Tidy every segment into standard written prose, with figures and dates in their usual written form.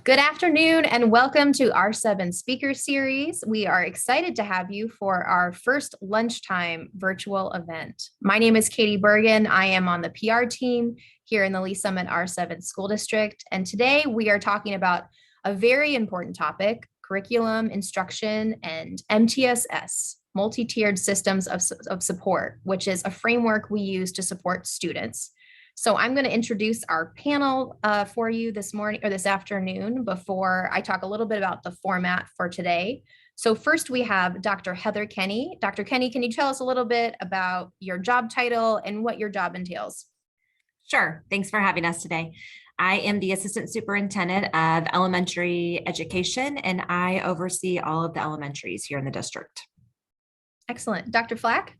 Good afternoon and welcome to R-7 Speaker Series. We are excited to have you for our first lunchtime virtual event. My name is Katie Bergen. I am on the PR team here in the Lee Summit R-7 School District. And today we are talking about a very important topic, curriculum, instruction, and MTSS, multi-tiered systems of support, which is a framework we use to support students. So I'm going to introduce our panel for you this morning or this afternoon before I talk a little bit about the format for today. So first we have Dr. Heather Kenny. Dr. Kenny, can you tell us a little bit about your job title and what your job entails? Sure. Thanks for having us today. I am the Assistant Superintendent of Elementary Education, and I oversee all of the elementaries here in the district. Excellent. Dr. Flack?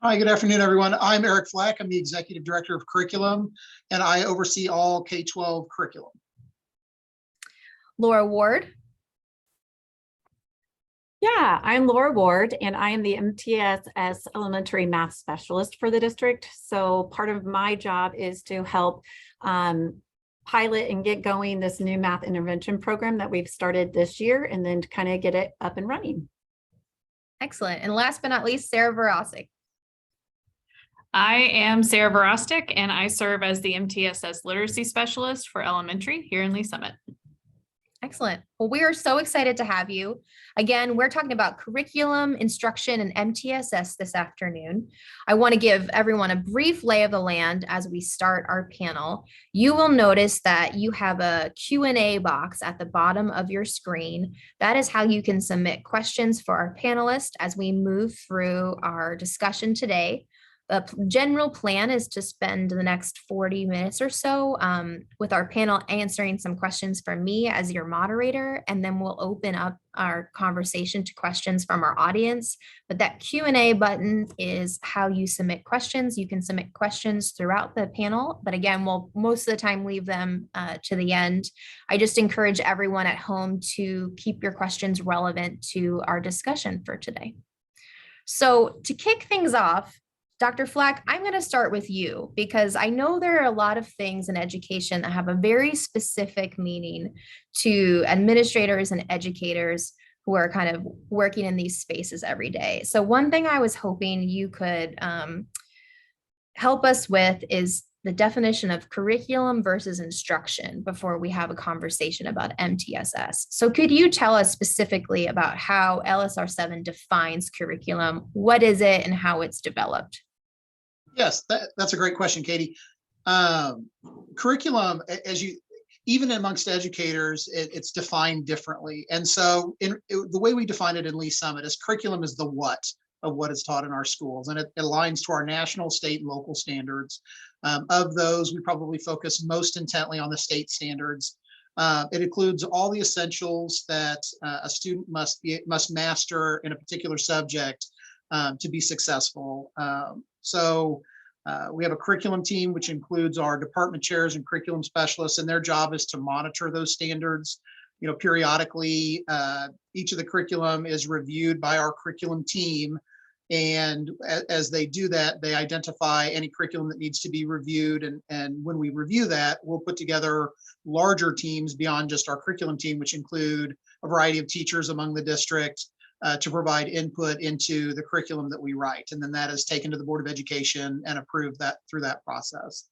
Hi, good afternoon, everyone. I'm Eric Flack. I'm the Executive Director of Curriculum, and I oversee all K-12 curriculum. Laura Ward? Yeah, I'm Laura Ward, and I am the MTSS Elementary Math Specialist for the district. So part of my job is to help pilot and get going this new math intervention program that we've started this year, and then to kind of get it up and running. Excellent. And last but not least, Sarah Verosik. I am Sarah Verostik, and I serve as the MTSS Literacy Specialist for Elementary here in Lee Summit. Excellent. Well, we are so excited to have you. Again, we're talking about curriculum, instruction, and MTSS this afternoon. I want to give everyone a brief lay of the land as we start our panel. You will notice that you have a Q&A box at the bottom of your screen. That is how you can submit questions for our panelists as we move through our discussion today. The general plan is to spend the next 40 minutes or so with our panel answering some questions from me as your moderator, and then we'll open up our conversation to questions from our audience. But that Q&A button is how you submit questions. You can submit questions throughout the panel, but again, we'll most of the time leave them to the end. I just encourage everyone at home to keep your questions relevant to our discussion for today. So to kick things off, Dr. Flack, I'm going to start with you because I know there are a lot of things in education that have a very specific meaning to administrators and educators who are kind of working in these spaces every day. So one thing I was hoping you could help us with is the definition of curriculum versus instruction before we have a conversation about MTSS. So could you tell us specifically about how LSR-7 defines curriculum? What is it and how it's developed? Yes, that's a great question, Katie. Curriculum, even amongst educators, it's defined differently. And so the way we define it in Lee Summit is curriculum is the what of what is taught in our schools. And it aligns to our national, state, and local standards. Of those, we probably focus most intently on the state standards. It includes all the essentials that a student must master in a particular subject to be successful. So we have a curriculum team, which includes our department chairs and curriculum specialists, and their job is to monitor those standards. You know, periodically, each of the curriculum is reviewed by our curriculum team. And as they do that, they identify any curriculum that needs to be reviewed. And when we review that, we'll put together larger teams beyond just our curriculum team, which include a variety of teachers among the district, to provide input into the curriculum that we write. And then that is taken to the Board of Education and approved that through that process.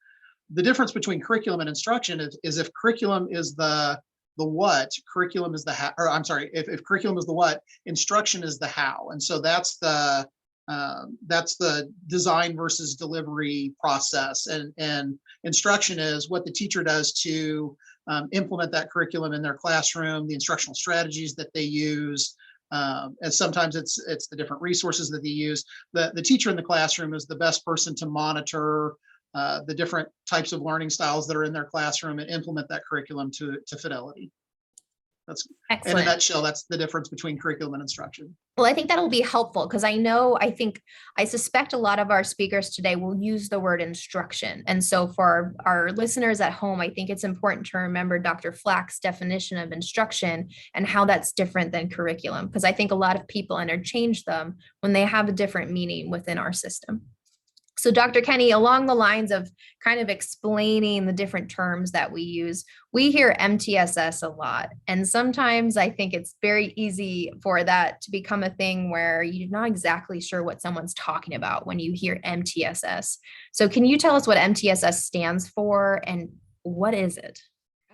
The difference between curriculum and instruction is if curriculum is the what, curriculum is the how, or I'm sorry, if curriculum is the what, instruction is the how. And so that's the design versus delivery process. And instruction is what the teacher does to implement that curriculum in their classroom, the instructional strategies that they use. And sometimes it's the different resources that they use. The teacher in the classroom is the best person to monitor the different types of learning styles that are in their classroom and implement that curriculum to fidelity. That's excellent. In a nutshell, that's the difference between curriculum and instruction. Well, I think that'll be helpful because I suspect a lot of our speakers today will use the word instruction. And so for our listeners at home, I think it's important to remember Dr. Flack's definition of instruction and how that's different than curriculum, because I think a lot of people interchange them when they have a different meaning within our system. So Dr. Kenny, along the lines of kind of explaining the different terms that we use, we hear MTSS a lot. And sometimes I think it's very easy for that to become a thing where you're not exactly sure what someone's talking about when you hear MTSS. So can you tell us what MTSS stands for and what is it?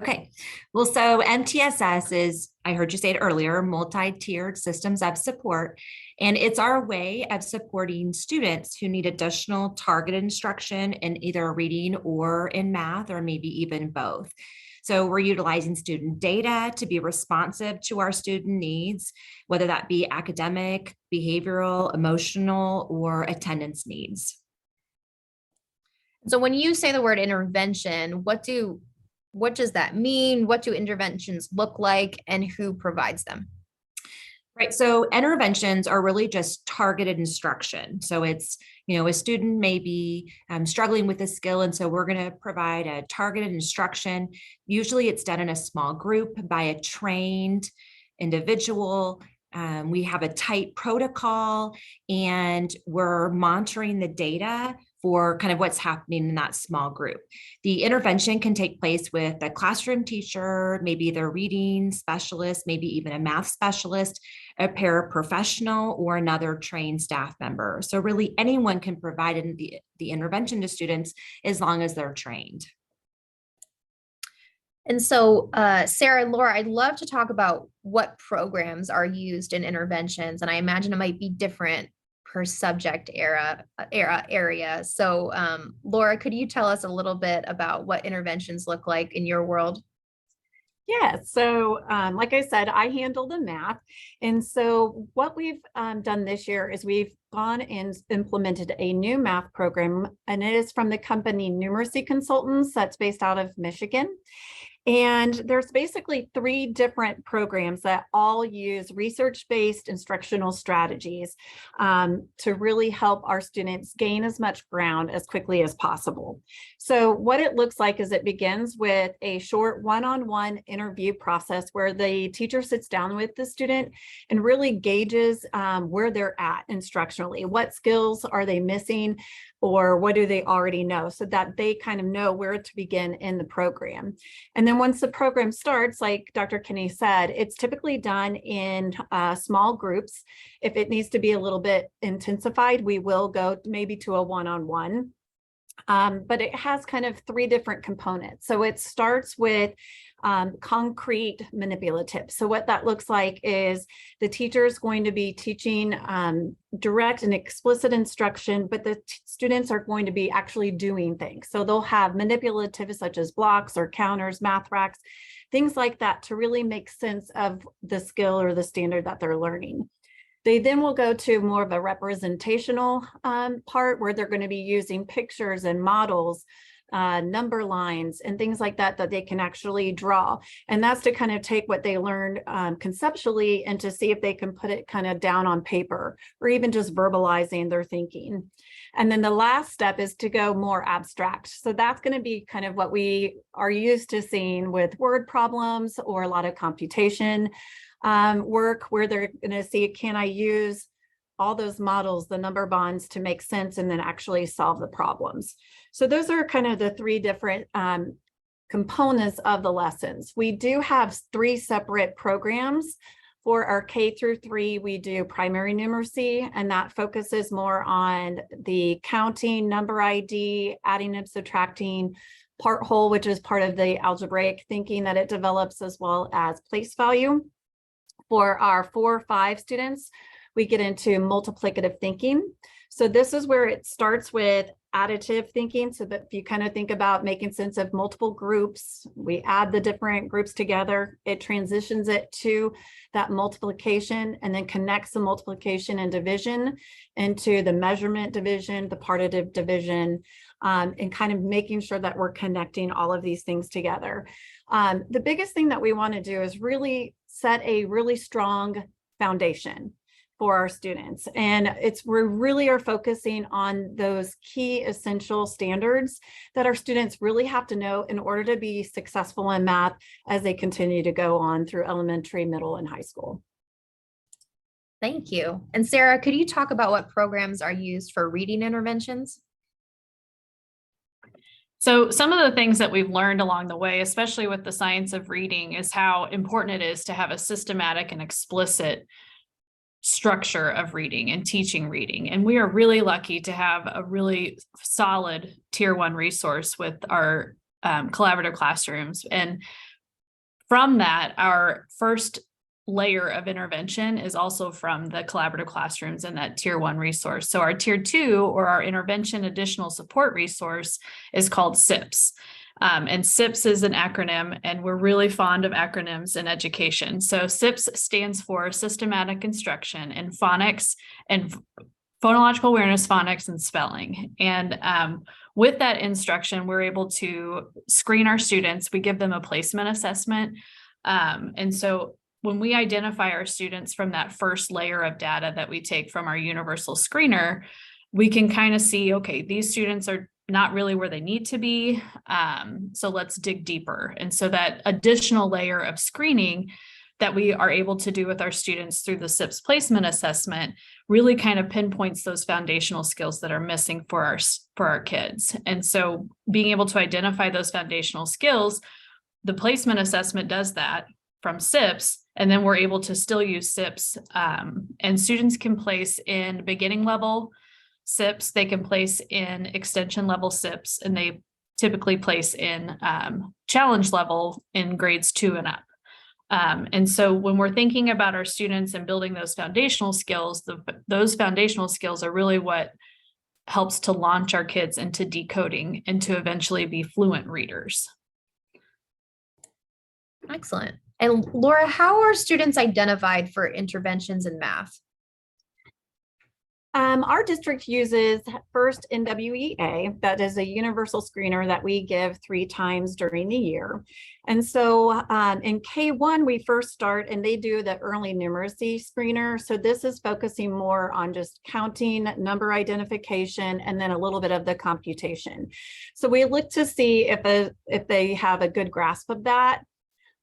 Okay, well, so MTSS is, I heard you say it earlier, multi-tiered systems of support. And it's our way of supporting students who need additional targeted instruction in either reading or in math, or maybe even both. So we're utilizing student data to be responsive to our student needs, whether that be academic, behavioral, emotional, or attendance needs. So when you say the word intervention, what does that mean? What do interventions look like and who provides them? Right. So interventions are really just targeted instruction. So it's, a student may be struggling with a skill. And so we're going to provide a targeted instruction. Usually it's done in a small group by a trained individual. We have a tight protocol and we're monitoring the data for kind of what's happening in that small group. The intervention can take place with a classroom teacher, maybe the reading specialist, maybe even a math specialist, a paraprofessional, or another trained staff member. So really anyone can provide the intervention to students as long as they're trained. And so, Sarah and Laura, I'd love to talk about what programs are used in interventions, and I imagine it might be different per subject area. So, Laura, could you tell us a little bit about what interventions look like in your world? Yeah, so like I said, I handle the math. And so what we've done this year is we've gone and implemented a new math program, and it is from the company Numeracy Consultants that's based out of Michigan. And there's basically 3 different programs that all use research-based instructional strategies to really help our students gain as much ground as quickly as possible. So what it looks like is it begins with a short one-on-one interview process where the teacher sits down with the student and really gauges where they're at instructionally. What skills are they missing? Or what do they already know, so that they kind of know where to begin in the program. And then once the program starts, like Dr. Kinney said, it's typically done in small groups. If it needs to be a little bit intensified, we will go maybe to a one-on-one. But it has kind of 3 different components. So it starts with concrete manipulative. So what that looks like is the teacher is going to be teaching direct and explicit instruction, but the students are going to be actually doing things. So they'll have manipulative such as blocks or counters, math racks, things like that to really make sense of the skill or the standard that they're learning. They then will go to more of a representational part where they're going to be using pictures and models, number lines and things like that they can actually draw. And that's to kind of take what they learned conceptually and to see if they can put it kind of down on paper or even just verbalizing their thinking. And then the last step is to go more abstract. So that's going to be kind of what we are used to seeing with word problems or a lot of computation work, where they're going to see, can I use all those models, the number bonds, to make sense and then actually solve the problems. So those are kind of the 3 different components of the lessons. We do have 3 separate programs. For our K through 3, we do primary numeracy, and that focuses more on the counting, number ID, adding and subtracting, part whole, which is part of the algebraic thinking that it develops, as well as place value. For our 4-5 students, we get into multiplicative thinking. So this is where it starts with additive thinking. So that if you kind of think about making sense of multiple groups, we add the different groups together, it transitions it to that multiplication and then connects the multiplication and division into the measurement division, the partitive division, and kind of making sure that we're connecting all of these things together. The biggest thing that we want to do is really set a really strong foundation for our students. And we really are focusing on those key essential standards that our students really have to know in order to be successful in math as they continue to go on through elementary, middle, and high school. Thank you. And Sarah, could you talk about what programs are used for reading interventions? So some of the things that we've learned along the way, especially with the science of reading, is how important it is to have a systematic and explicit structure of reading and teaching reading. And we are really lucky to have a really solid tier 1 resource with our collaborative classrooms. And from that, our first layer of intervention is also from the collaborative classrooms and that tier 1 resource. So our tier 2, or our intervention additional support resource, is called SIPS. And SIPS is an acronym, and we're really fond of acronyms in education. So SIPS stands for Systematic Instruction in Phonics and Phonological Awareness, Phonics, and Spelling. And with that instruction, we're able to screen our students. We give them a placement assessment. And so when we identify our students from that first layer of data that we take from our universal screener, we can kind of see, okay, these students are not really where they need to be. So let's dig deeper. And so that additional layer of screening that we are able to do with our students through the SIPS placement assessment really kind of pinpoints those foundational skills that are missing for our kids. And so being able to identify those foundational skills, the placement assessment does that from SIPS, and then we're able to still use SIPS, and students can place in beginning level SIPS, they can place in extension level SIPS, and they typically place in challenge level in grades 2 and up. And so when we're thinking about our students and building those foundational skills, those foundational skills are really what helps to launch our kids into decoding and to eventually be fluent readers. Excellent. And Laura, how are students identified for interventions in math? Our district uses first NWEA, that is a universal screener that we give 3 times during the year. And so in K1, we first start and they do the early numeracy screener. So this is focusing more on just counting, number identification, and then a little bit of the computation. So we look to see if they have a good grasp of that.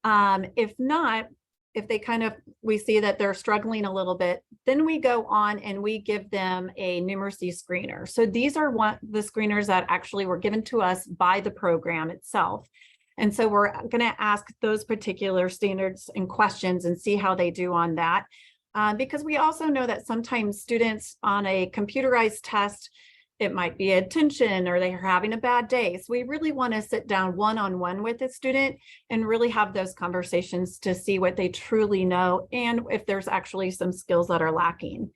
If not, if they we see that they're struggling a little bit, then we go on and we give them a numeracy screener. So these are the screeners that actually were given to us by the program itself. And so we're going to ask those particular standards and questions and see how they do on that. Because we also know that sometimes students on a computerized test, it might be attention or they're having a bad day. So we really want to sit down one-on-one with the student and really have those conversations to see what they truly know and if there's actually some skills that are lacking.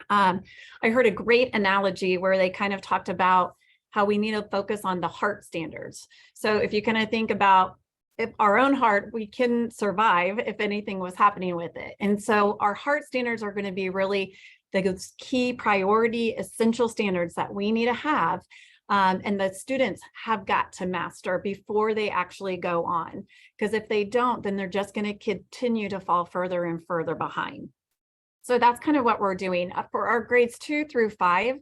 I heard a great analogy where they kind of talked about how we need to focus on the heart standards. So if you kind of think about if our own heart, we can survive if anything was happening with it. And so our heart standards are going to be really the key priority essential standards that we need to have, and the students have got to master before they actually go on. Because if they don't, then they're just going to continue to fall further and further behind. So that's kind of what we're doing. For our grades 2 through 5,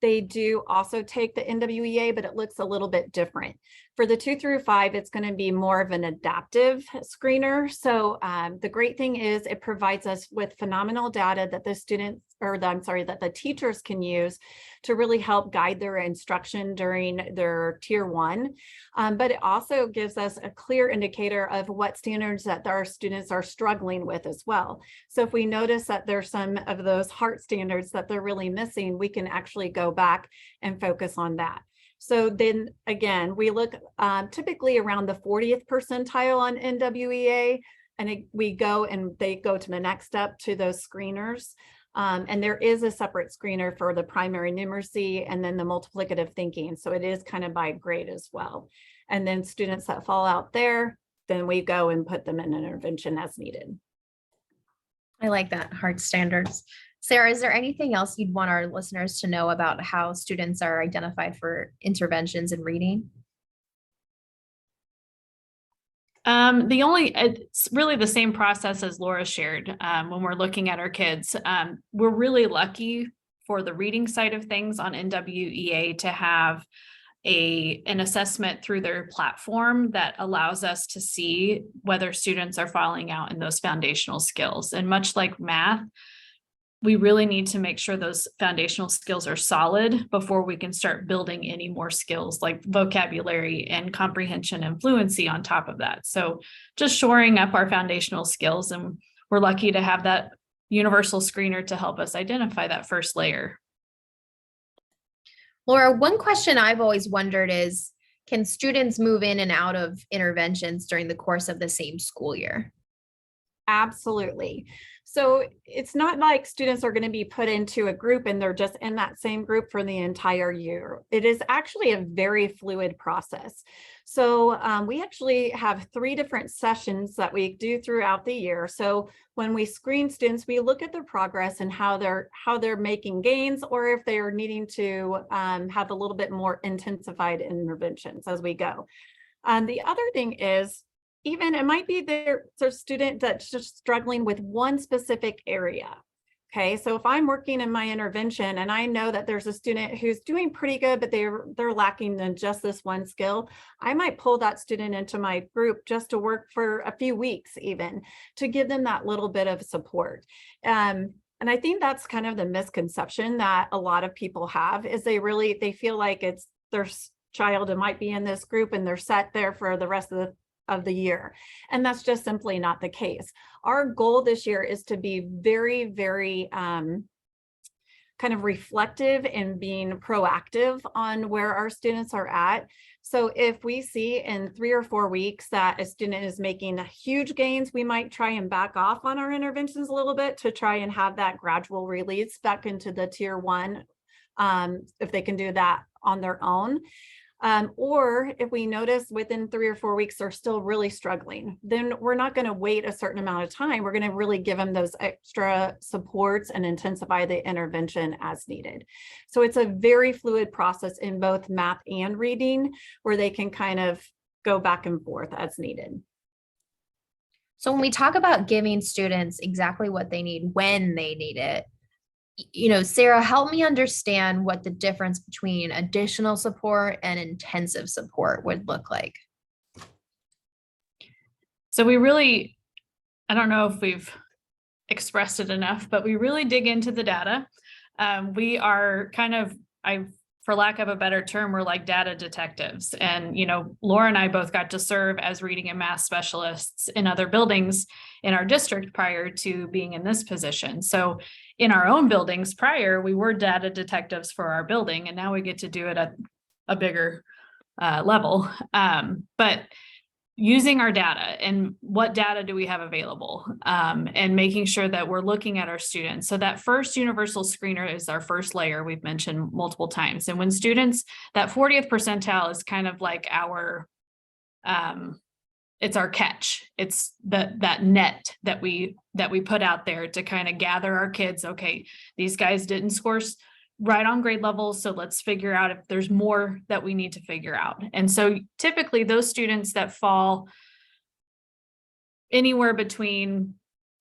they do also take the NWEA, but it looks a little bit different. For the 2 through 5, it's going to be more of an adaptive screener. So the great thing is it provides us with phenomenal data that the students, that the teachers can use to really help guide their instruction during their tier 1. But it also gives us a clear indicator of what standards that our students are struggling with as well. So if we notice that there's some of those heart standards that they're really missing, we can actually go back and focus on that. So then again, we look typically around the 40th percentile on NWEA, and we go and they go to the next step to those screeners. And there is a separate screener for the primary numeracy and then the multiplicative thinking. So it is kind of by grade as well. And then students that fall out there, then we go and put them in an intervention as needed. I like that, heart standards. Sarah, is there anything else you'd want our listeners to know about how students are identified for interventions in reading? It's really the same process as Laura shared when we're looking at our kids. We're really lucky for the reading side of things on NWEA to have an assessment through their platform that allows us to see whether students are falling out in those foundational skills. And much like math, we really need to make sure those foundational skills are solid before we can start building any more skills like vocabulary and comprehension and fluency on top of that. So just shoring up our foundational skills, and we're lucky to have that universal screener to help us identify that first layer. Laura, one question I've always wondered is, can students move in and out of interventions during the course of the same school year? Absolutely. So it's not like students are going to be put into a group and they're just in that same group for the entire year. It is actually a very fluid process. So we actually have 3 different sessions that we do throughout the year. So when we screen students, we look at their progress and how they're making gains, or if they are needing to have a little bit more intensified interventions as we go. The other thing is, even it might be there's a student that's just struggling with one specific area. Okay, so if I'm working in my intervention and I know that there's a student who's doing pretty good, but they're lacking in just this one skill, I might pull that student into my group just to work for a few weeks, even to give them that little bit of support. And I think that's kind of the misconception that a lot of people have, is they feel like it's their child and might be in this group and they're set there for the rest of the year. And that's just simply not the case. Our goal this year is to be very, very kind of reflective and being proactive on where our students are at. So if we see in 3 or 4 weeks that a student is making huge gains, we might try and back off on our interventions a little bit to try and have that gradual release back into the tier 1, if they can do that on their own. Or if we notice within 3 or 4 weeks they're still really struggling, then we're not going to wait a certain amount of time. We're going to really give them those extra supports and intensify the intervention as needed. So it's a very fluid process in both math and reading, where they can kind of go back and forth as needed. So when we talk about giving students exactly what they need when they need it, Sarah, help me understand what the difference between additional support and intensive support would look like. So I don't know if we've expressed it enough, but we really dig into the data. We are kind of, for lack of a better term, we're like data detectives. And, Laura and I both got to serve as reading and math specialists in other buildings in our district prior to being in this position. So in our own buildings prior, we were data detectives for our building, and now we get to do it at a bigger level. But using our data, and what data do we have available, and making sure that we're looking at our students. So that first universal screener is our first layer we've mentioned multiple times. And when students, that 40th percentile is kind of like our, it's our catch. It's that net that we put out there to kind of gather our kids. Okay, these guys didn't score right on grade levels, so let's figure out if there's more that we need to figure out. And so typically those students that fall anywhere between,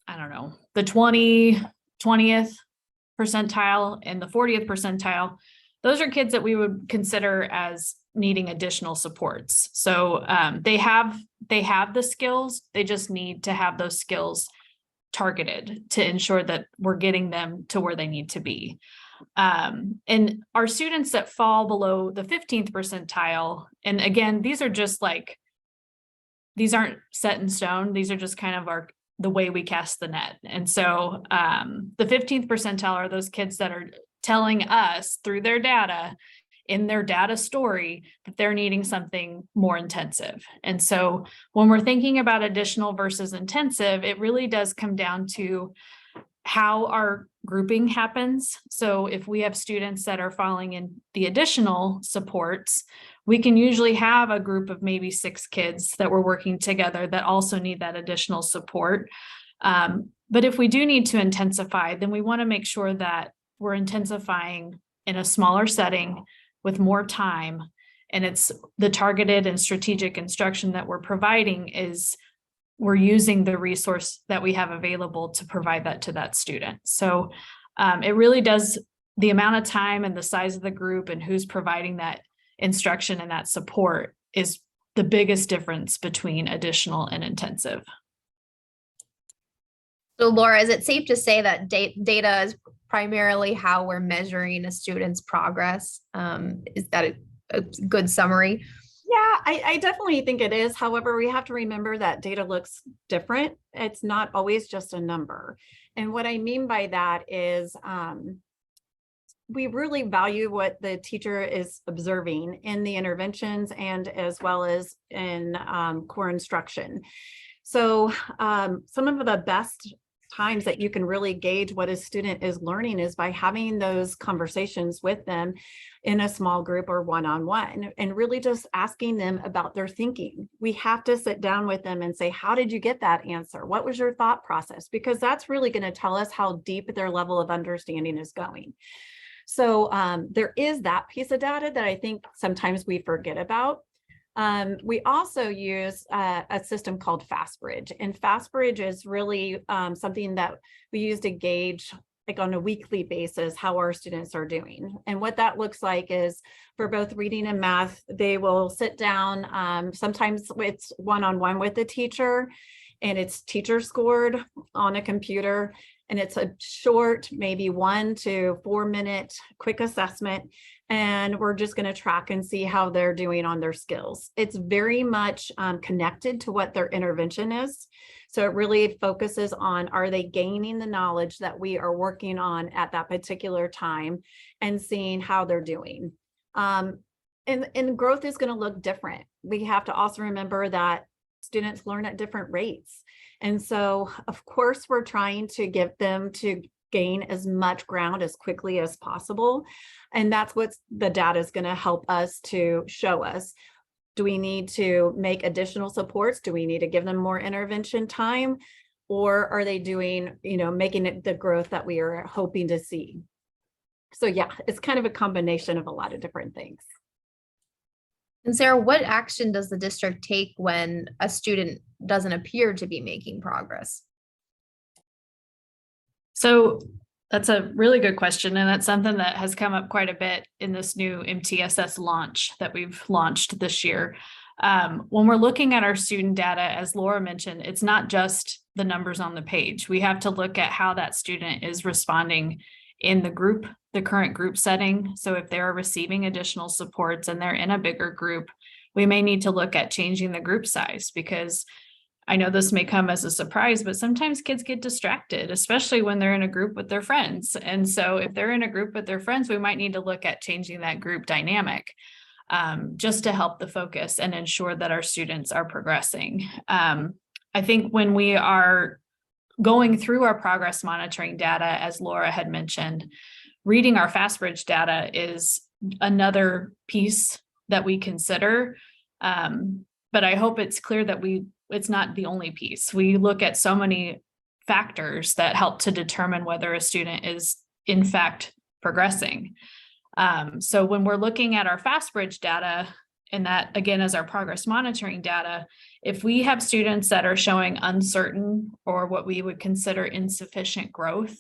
the 20th percentile and the 40th percentile, those are kids that we would consider as needing additional supports. So they have the skills, they just need to have those skills targeted to ensure that we're getting them to where they need to be. And our students that fall below the 15th percentile, and again, these aren't set in stone. These are just kind of the way we cast the net. And so the 15th percentile are those kids that are telling us through their data, in their data story, that they're needing something more intensive. And so when we're thinking about additional versus intensive, it really does come down to how our grouping happens. So if we have students that are falling in the additional supports, we can usually have a group of maybe 6 kids that we're working together that also need that additional support. But if we do need to intensify, then we want to make sure that we're intensifying in a smaller setting with more time. And it's the targeted and strategic instruction that we're providing is we're using the resource that we have available to provide that to that student. So it really does, the amount of time and the size of the group and who's providing that instruction and that support is the biggest difference between additional and intensive. So Laura, is it safe to say that data is primarily how we're measuring a student's progress? Is that a good summary? Yeah, I definitely think it is. However, we have to remember that data looks different. It's not always just a number. And what I mean by that is we really value what the teacher is observing in the interventions and as well as in core instruction. So some of the best times that you can really gauge what a student is learning is by having those conversations with them in a small group or one-on-one, and really just asking them about their thinking. We have to sit down with them and say, how did you get that answer? What was your thought process? Because that's really going to tell us how deep their level of understanding is going. So there is that piece of data that I think sometimes we forget about. We also use a system called FastBridge, and FastBridge is really something that we use to gauge, like on a weekly basis, how our students are doing. And what that looks like is for both reading and math, they will sit down. Sometimes it's one-on-one with the teacher, and it's teacher scored on a computer. And it's a short, maybe 1 to 4 minute quick assessment. And we're just going to track and see how they're doing on their skills. It's very much connected to what their intervention is. So it really focuses on, are they gaining the knowledge that we are working on at that particular time, and seeing how they're doing. And growth is going to look different. We have to also remember that students learn at different rates. And so, of course, we're trying to get them to gain as much ground as quickly as possible. And that's what the data is going to help us to show us. Do we need to make additional supports? Do we need to give them more intervention time? Or are they doing, making it the growth that we are hoping to see? So yeah, it's kind of a combination of a lot of different things. And Sarah, what action does the district take when a student doesn't appear to be making progress? So that's a really good question. And that's something that has come up quite a bit in this new MTSS launch that we've launched this year. When we're looking at our student data, as Laura mentioned, it's not just the numbers on the page. We have to look at how that student is responding in the current group setting. So if they're receiving additional supports and they're in a bigger group, we may need to look at changing the group size, because I know this may come as a surprise, but sometimes kids get distracted, especially when they're in a group with their friends. And so if they're in a group with their friends, we might need to look at changing that group dynamic just to help the focus and ensure that our students are progressing. I think when we are going through our progress monitoring data, as Laura had mentioned, reading our FastBridge data is another piece that we consider. But I hope it's clear that it's not the only piece. We look at so many factors that help to determine whether a student is in fact progressing. So when we're looking at our FastBridge data, and that again is our progress monitoring data, if we have students that are showing uncertain or what we would consider insufficient growth,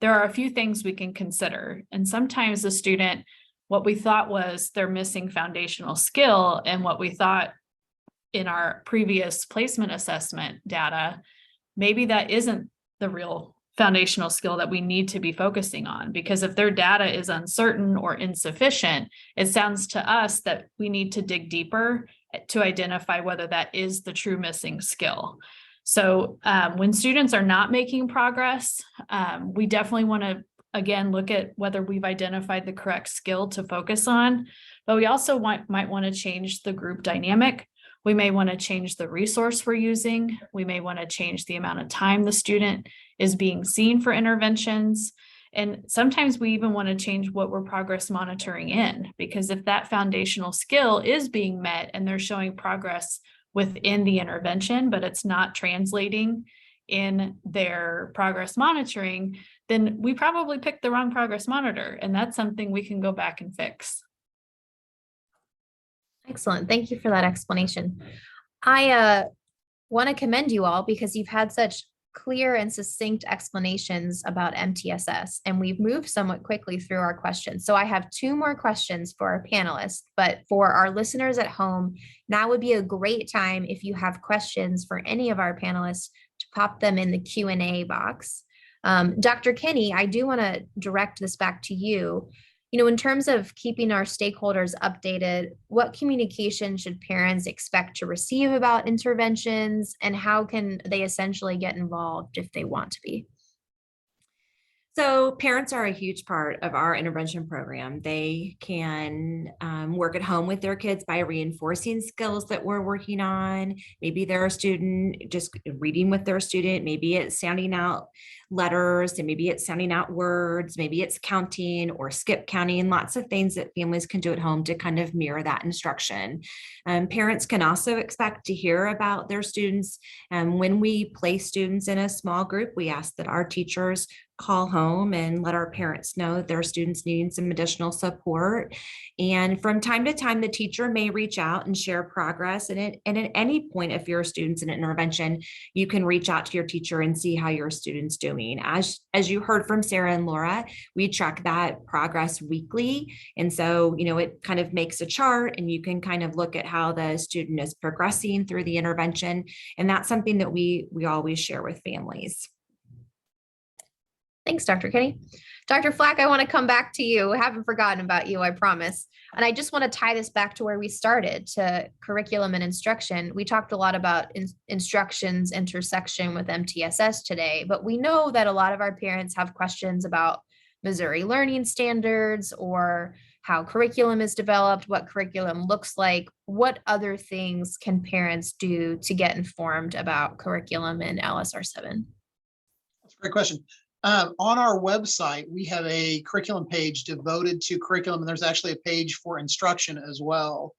there are a few things we can consider. And sometimes the student, what we thought was their missing foundational skill, and what we thought in our previous placement assessment data, maybe that isn't the real foundational skill that we need to be focusing on. Because if their data is uncertain or insufficient, it sounds to us that we need to dig deeper to identify whether that is the true missing skill. So when students are not making progress, we definitely want to, again, look at whether we've identified the correct skill to focus on, but we also might want to change the group dynamic. We may want to change the resource we're using. We may want to change the amount of time the student is being seen for interventions. And sometimes we even want to change what we're progress monitoring in, because if that foundational skill is being met and they're showing progress within the intervention, but it's not translating in their progress monitoring, then we probably picked the wrong progress monitor. And that's something we can go back and fix. Excellent. Thank you for that explanation. I want to commend you all because you've had such clear and succinct explanations about MTSS, and we've moved somewhat quickly through our questions. So I have 2 more questions for our panelists, but for our listeners at home, now would be a great time if you have questions for any of our panelists to pop them in the Q&A box. Dr. Kinney, I do want to direct this back to you. In terms of keeping our stakeholders updated, what communication should parents expect to receive about interventions, and how can they essentially get involved if they want to be? So parents are a huge part of our intervention program. They can work at home with their kids by reinforcing skills that we're working on. Maybe they're a student just reading with their student. Maybe it's sounding out letters, and maybe it's sounding out words. Maybe it's counting or skip counting. Lots of things that families can do at home to kind of mirror that instruction. Parents can also expect to hear about their students. When we place students in a small group, we ask that our teachers call home and let our parents know that their students needing some additional support. And from time to time, the teacher may reach out and share progress. And at any point, if your student's in an intervention, you can reach out to your teacher and see how your student's doing. As you heard from Sarah and Laura, we track that progress weekly. And so, it kind of makes a chart, and you can kind of look at how the student is progressing through the intervention. And that's something that we always share with families. Thanks, Dr. Kinney. Dr. Flack, I want to come back to you. I haven't forgotten about you, I promise. And I just want to tie this back to where we started, to curriculum and instruction. We talked a lot about instruction's intersection with MTSS today, but we know that a lot of our parents have questions about Missouri learning standards, or how curriculum is developed, what curriculum looks like. What other things can parents do to get informed about curriculum in LSR7? That's a great question. On our website, we have a curriculum page devoted to curriculum, and there's actually a page for instruction as well.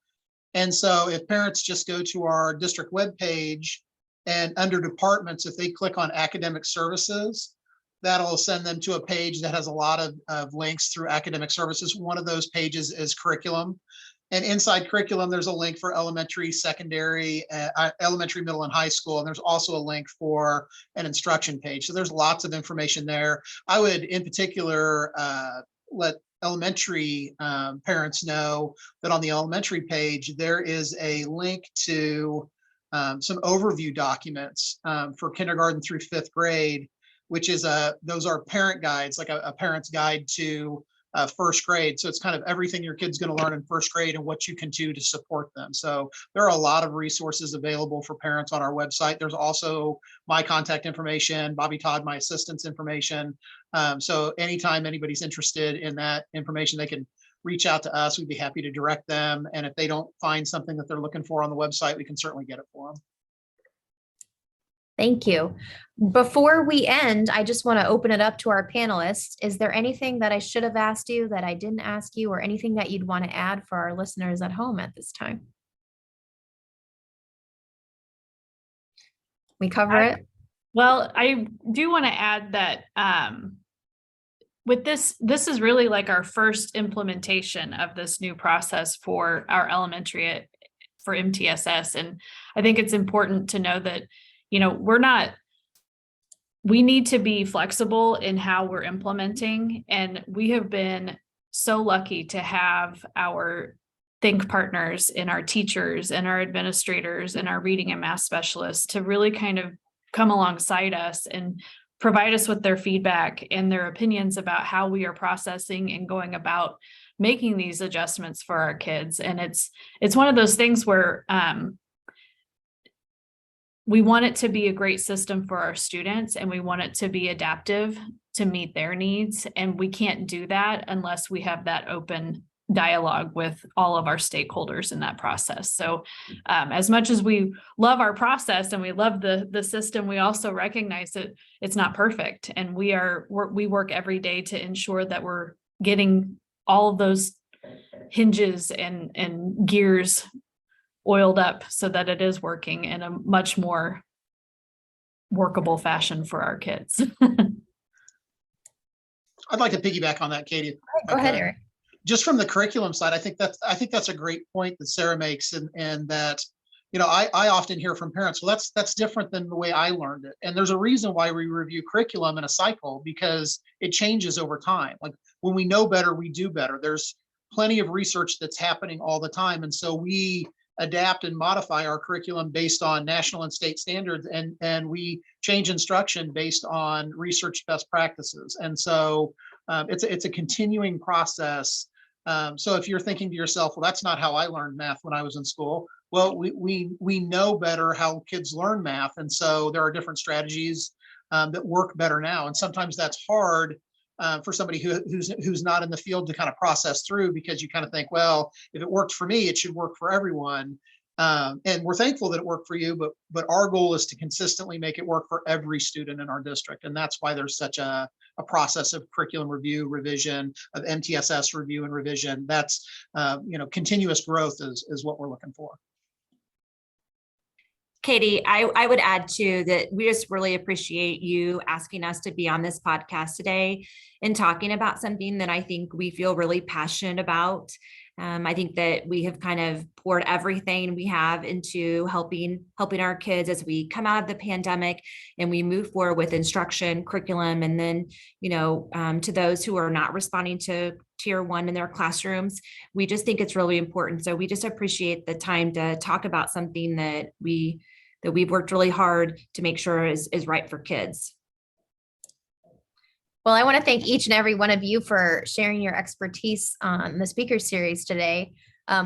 And so if parents just go to our district webpage, and under departments, if they click on academic services, that'll send them to a page that has a lot of links through academic services. One of those pages is curriculum. And inside curriculum, there's a link for elementary, secondary, elementary, middle, and high school. And there's also a link for an instruction page. So there's lots of information there. I would, in particular, let elementary parents know that on the elementary page, there is a link to some overview documents for kindergarten through 5th grade, which is those are parent guides, like a parent's guide to 1st grade. So it's kind of everything your kid's going to learn in 1st grade and what you can do to support them. So there are a lot of resources available for parents on our website. There's also my contact information, Bobby Todd, my assistant's information. So anytime anybody's interested in that information, they can reach out to us. We'd be happy to direct them. And if they don't find something that they're looking for on the website, we can certainly get it for them. Thank you. Before we end, I just want to open it up to our panelists. Is there anything that I should have asked you that I didn't ask you, or anything that you'd want to add for our listeners at home at this time? We cover it? Well, I do want to add that with this is really like our first implementation of this new process for our elementary for MTSS. And I think it's important to know that we need to be flexible in how we're implementing. And we have been so lucky to have our think partners and our teachers and our administrators and our reading and math specialists to really kind of come alongside us and provide us with their feedback and their opinions about how we are processing and going about making these adjustments for our kids. And it's one of those things where we want it to be a great system for our students, and we want it to be adaptive to meet their needs. And we can't do that unless we have that open dialogue with all of our stakeholders in that process. So as much as we love our process and we love the system, we also recognize that it's not perfect. And we work every day to ensure that we're getting all of those hinges and gears oiled up so that it is working in a much more workable fashion for our kids. I'd like to piggyback on that, Katie. Go ahead, Eric. Just from the curriculum side, I think that's a great point that Sarah makes, and that, I often hear from parents, well, that's different than the way I learned it. And there's a reason why we review curriculum in a cycle, because it changes over time. Like when we know better, we do better. There's plenty of research that's happening all the time. And so we adapt and modify our curriculum based on national and state standards, and we change instruction based on research best practices. And so it's a continuing process. So if you're thinking to yourself, well, that's not how I learned math when I was in school. Well, we know better how kids learn math. And so there are different strategies that work better now. And sometimes that's hard for somebody who's not in the field to kind of process through, because you kind of think, well, if it worked for me, it should work for everyone. And we're thankful that it worked for you, but our goal is to consistently make it work for every student in our district. And that's why there's such a process of curriculum review, revision, of MTSS review and revision. That's, continuous growth is what we're looking for. Katie, I would add too that we just really appreciate you asking us to be on this podcast today and talking about something that I think we feel really passionate about. I think that we have kind of poured everything we have into helping our kids as we come out of the pandemic and we move forward with instruction, curriculum, and then, to those who are not responding to Tier 1 in their classrooms. We just think it's really important. So we just appreciate the time to talk about something that we've worked really hard to make sure is right for kids. Well, I want to thank each and every one of you for sharing your expertise on the speaker series today.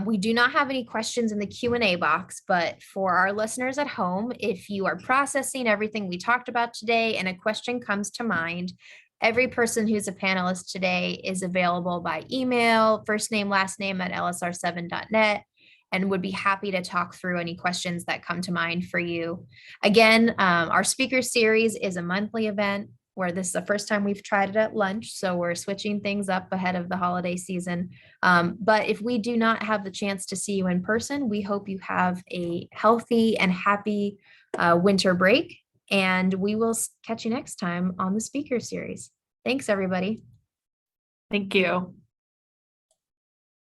We do not have any questions in the Q&A box, but for our listeners at home, if you are processing everything we talked about today and a question comes to mind, every person who's a panelist today is available by email, first name, last name at lsr7.net, and would be happy to talk through any questions that come to mind for you. Again, our speaker series is a monthly event where this is the first time we've tried it at lunch. So we're switching things up ahead of the holiday season. But if we do not have the chance to see you in person, we hope you have a healthy and happy winter break. And we will catch you next time on the speaker series. Thanks, everybody. Thank you.